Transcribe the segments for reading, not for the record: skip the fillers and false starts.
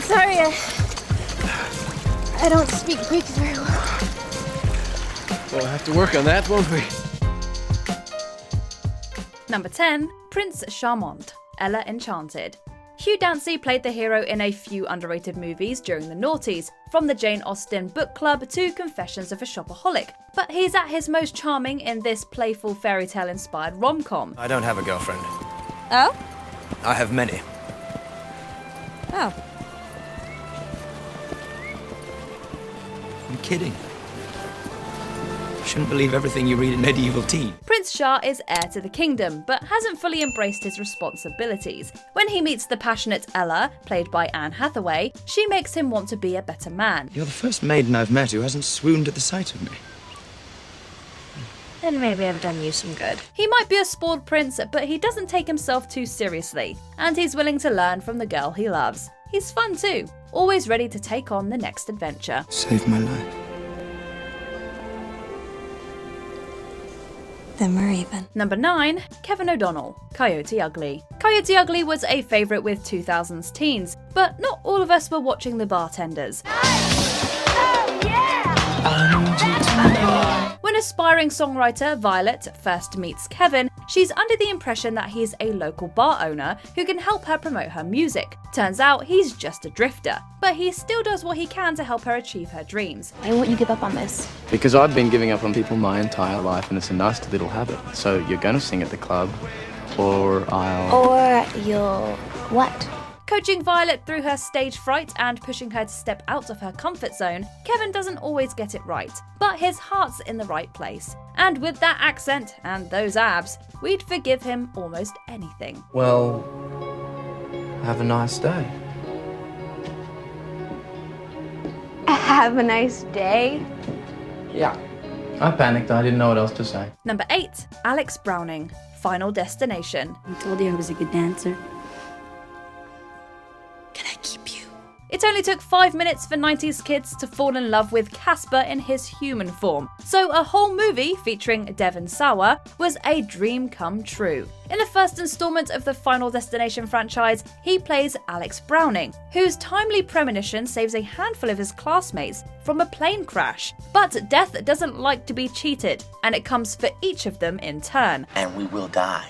I'm sorry, I don't speak Greek very well. We'll have to work on that, won't we? Number 10. Prince Charmant, Ella Enchanted. Hugh Dancy played the hero in a few underrated movies during the noughties, from the Jane Austen book club to Confessions of a Shopaholic, but he's at his most charming in this playful fairy tale inspired rom-com. I don't have a girlfriend. Oh? I have many. Oh. I'm kidding. You shouldn't believe everything you read in Medieval Teen. Prince Shah is heir to the kingdom, but hasn't fully embraced his responsibilities. When he meets the passionate Ella, played by Anne Hathaway, she makes him want to be a better man. You're the first maiden I've met who hasn't swooned at the sight of me. Then maybe I've done you some good. He might be a spoiled prince, but he doesn't take himself too seriously, and he's willing to learn from the girl he loves. He's fun too, always ready to take on the next adventure. Saved my life. Then we're even. Number 9. Kevin O'Donnell, Coyote Ugly. Coyote Ugly was a favourite with 2000s teens, but not all of us were watching The Bartenders. When aspiring songwriter Violet first meets Kevin, she's under the impression that he's a local bar owner who can help her promote her music. Turns out he's just a drifter, but he still does what he can to help her achieve her dreams. Why won't you give up on this? Because I've been giving up on people my entire life, and it's a nasty little habit. So you're going to sing at the club, or I'll... Or you'll... what? Coaching Violet through her stage fright and pushing her to step out of her comfort zone, Kevin doesn't always get it right, but his heart's in the right place. And with that accent and those abs, we'd forgive him almost anything. Well, have a nice day. Have a nice day. Yeah. I panicked. I didn't know what else to say. Number 8. Alex Browning, Final Destination. I told you I was a good dancer. Can I keep you? It only took 5 minutes for 90s kids to fall in love with Casper in his human form, so a whole movie featuring Devon Sawa was a dream come true. In the first installment of the Final Destination franchise, he plays Alex Browning, whose timely premonition saves a handful of his classmates from a plane crash. But death doesn't like to be cheated, and it comes for each of them in turn. And we will die.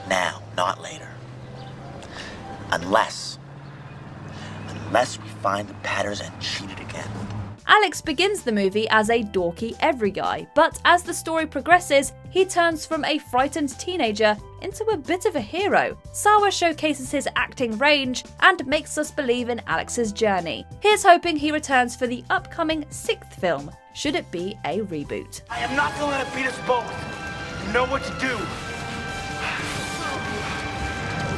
Now, not later. Unless we find the patterns and cheat it again. Alex begins the movie as a dorky every guy, but as the story progresses, he turns from a frightened teenager into a bit of a hero. Sawa showcases his acting range and makes us believe in Alex's journey. Here's hoping he returns for the upcoming 6th film, should it be a reboot. I am not gonna let it beat us both. You know what to do.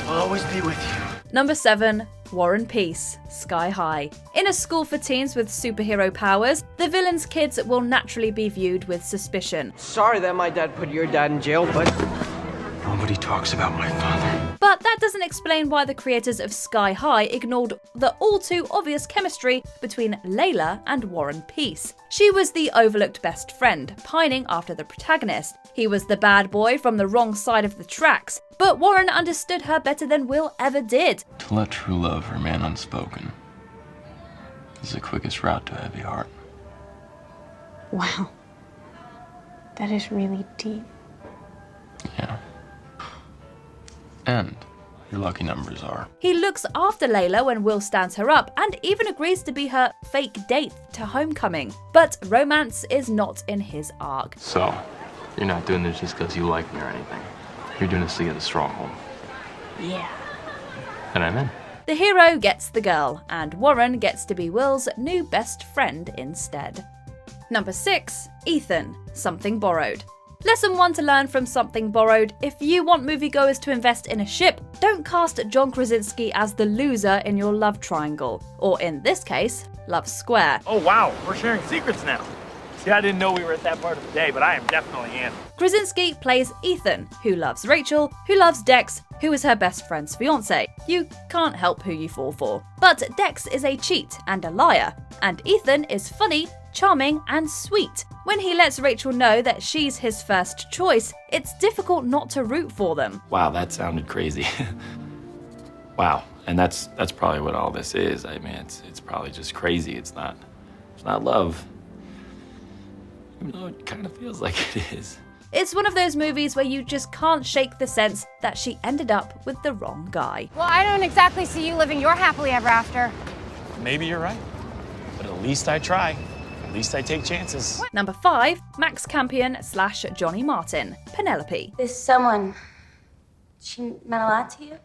I'll always be with you. Number 7. War and Peace, Sky High. In a school for teens with superhero powers, the villain's kids will naturally be viewed with suspicion. Sorry that my dad put your dad in jail, but... Nobody talks about my father. But that doesn't explain why the creators of Sky High ignored the all too obvious chemistry between Layla and War and Peace. She was the overlooked best friend, pining after the protagonist. He was the bad boy from the wrong side of the tracks, but Warren understood her better than Will ever did. To let true love remain unspoken is the quickest route to a heavy heart. Wow. That is really deep. Yeah. And your lucky numbers are. He looks after Layla when Will stands her up and even agrees to be her fake date to homecoming. But romance is not in his arc. So, you're not doing this just because you like me or anything. You're doing this to get a stronghold. Yeah. And I'm in. The hero gets the girl, and Warren gets to be Will's new best friend instead. Number 6. Ethan, Something Borrowed. Lesson 1 to learn from Something Borrowed: if you want moviegoers to invest in a ship, don't cast John Krasinski as the loser in your love triangle, or in this case, love square. Oh wow, we're sharing secrets now. See, I didn't know we were at that part of the day, but I am definitely in. Krasinski plays Ethan, who loves Rachel, who loves Dex, who is her best friend's fiancé. You can't help who you fall for. But Dex is a cheat and a liar, and Ethan is funny, charming, and sweet. When he lets Rachel know that she's his first choice, it's difficult not to root for them. Wow, that sounded crazy. Wow, and that's probably what all this is. I mean, it's probably just crazy. It's not love. Even though it kind of feels like it is. It's one of those movies where you just can't shake the sense that she ended up with the wrong guy. Well, I don't exactly see you living your happily ever after. Maybe you're right. But at least I try. At least I take chances. Number 5, Max Campion / Johnny Martin, Penelope. This someone, she meant a lot to you?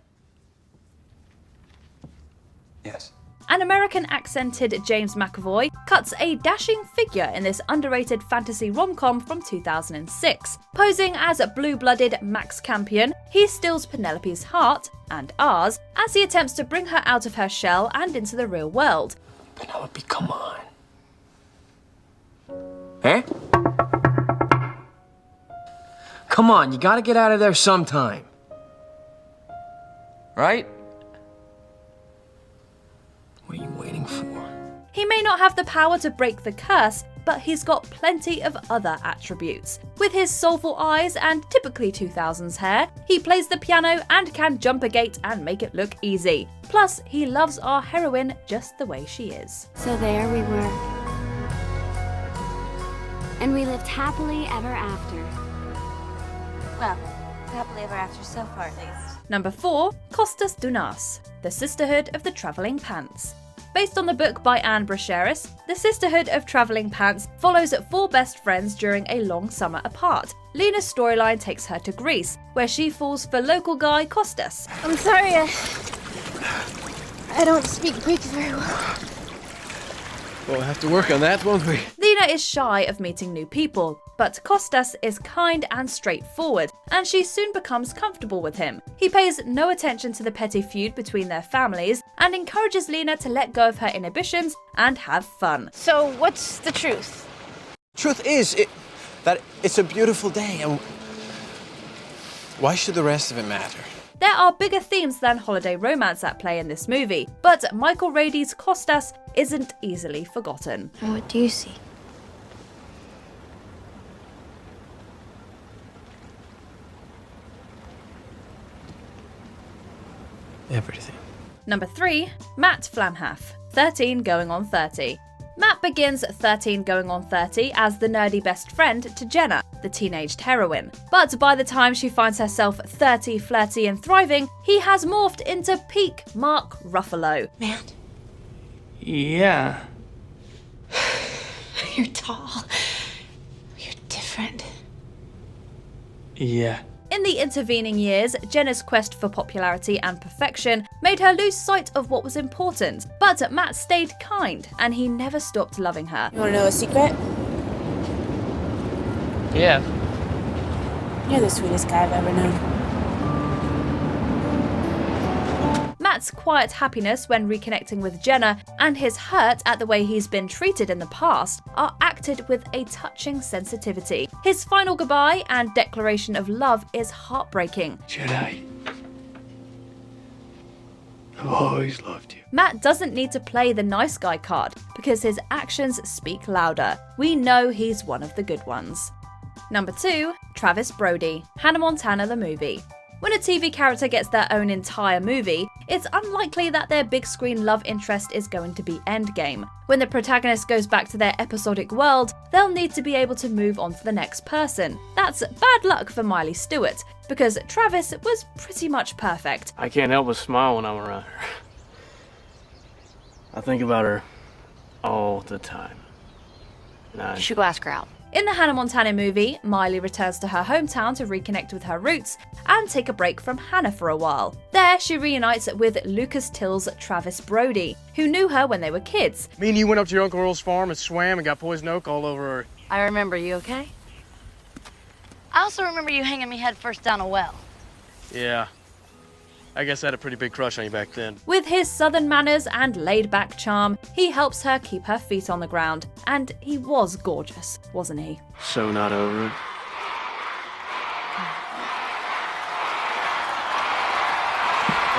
Yes. An American accented James McAvoy cuts a dashing figure in this underrated fantasy rom-com from 2006. Posing as a blue-blooded Max Campion, he steals Penelope's heart, and ours, as he attempts to bring her out of her shell and into the real world. Penelope, come on. Eh? Come on, you gotta get out of there sometime. Right? What are you waiting for? He may not have the power to break the curse, but he's got plenty of other attributes. With his soulful eyes and typically 2000s hair, he plays the piano and can jump a gate and make it look easy. Plus, he loves our heroine just the way she is. So there we were. And we lived happily ever after. Well, happily ever after so far, at least. Number 4, Costas Dunas, The Sisterhood of the Travelling Pants. Based on the book by Anne Bracheris, The Sisterhood of Travelling Pants follows 4 best friends during a long summer apart. Lena's storyline takes her to Greece, where she falls for local guy Costas. I'm sorry, I don't speak Greek very well. We'll have to work on that, won't we? Lena is shy of meeting new people, but Costas is kind and straightforward, and she soon becomes comfortable with him. He pays no attention to the petty feud between their families and encourages Lena to let go of her inhibitions and have fun. So what's the truth? Truth is that it's a beautiful day, and why should the rest of it matter? There are bigger themes than holiday romance at play in this movie, but Michael Radi's Costas isn't easily forgotten. What do you see? Everything. Number 3, Matt Flamhaff, 13 going on 30. Matt begins 13 going on 30 as the nerdy best friend to Jenna, the teenaged heroine. But by the time she finds herself 30, flirty and thriving, he has morphed into peak Mark Ruffalo. Matt, Yeah. you're tall. You're different. Yeah. In the intervening years, Jenna's quest for popularity and perfection made her lose sight of what was important. But Matt stayed kind, and he never stopped loving her. You wanna know a secret? Yeah. You're the sweetest guy I've ever known. Matt's quiet happiness when reconnecting with Jenna and his hurt at the way he's been treated in the past are acted with a touching sensitivity. His final goodbye and declaration of love is heartbreaking. Jedi, I've always loved you. Matt doesn't need to play the nice guy card because his actions speak louder. We know he's one of the good ones. Number 2, Travis Broaddy, Hannah Montana the movie. When a TV character gets their own entire movie, it's unlikely that their big screen love interest is going to be endgame. When the protagonist goes back to their episodic world, they'll need to be able to move on to the next person. That's bad luck for Miley Stewart, because Travis was pretty much perfect. I can't help but smile when I'm around her. I think about her all the time. You should go ask her out. In the Hannah Montana movie, Miley returns to her hometown to reconnect with her roots and take a break from Hannah for a while. There, she reunites with Lucas Till's Travis Broaddy, who knew her when they were kids. Me and you went up to your Uncle Earl's farm and swam and got poison oak all over her. I remember. You okay? I also remember you hanging me head first down a well. Yeah. I guess I had a pretty big crush on you back then. With his southern manners and laid-back charm, he helps her keep her feet on the ground. And he was gorgeous, wasn't he? So not over it.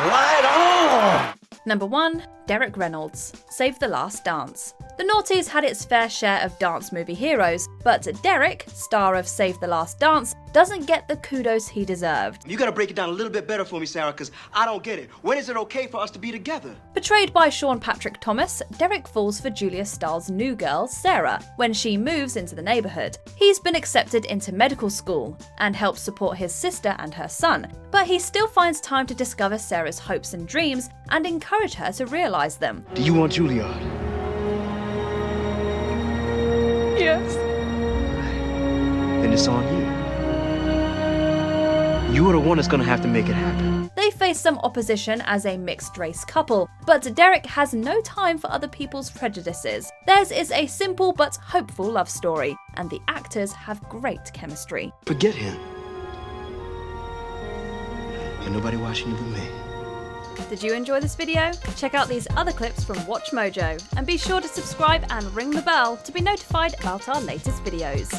Right on! Number 1, Derek Reynolds, Save the Last Dance. The noughties had its fair share of dance movie heroes, but Derek, star of Save the Last Dance, doesn't get the kudos he deserved. You gotta break it down a little bit better for me, Sarah, because I don't get it. When is it okay for us to be together? Portrayed by Sean Patrick Thomas, Derek falls for Julia Stiles' new girl, Sarah, when she moves into the neighbourhood. He's been accepted into medical school and helps support his sister and her son, but he still finds time to discover Sarah's hopes and dreams and encourage her to realise them. Do you want Juilliard? Yes. Then it's on you. You are the one that's gonna have to make it happen. They face some opposition as a mixed-race couple, but Derek has no time for other people's prejudices. Theirs is a simple but hopeful love story, and the actors have great chemistry. Forget him. Ain't nobody watching you but me. Did you enjoy this video? Check out these other clips from WatchMojo, and be sure to subscribe and ring the bell to be notified about our latest videos.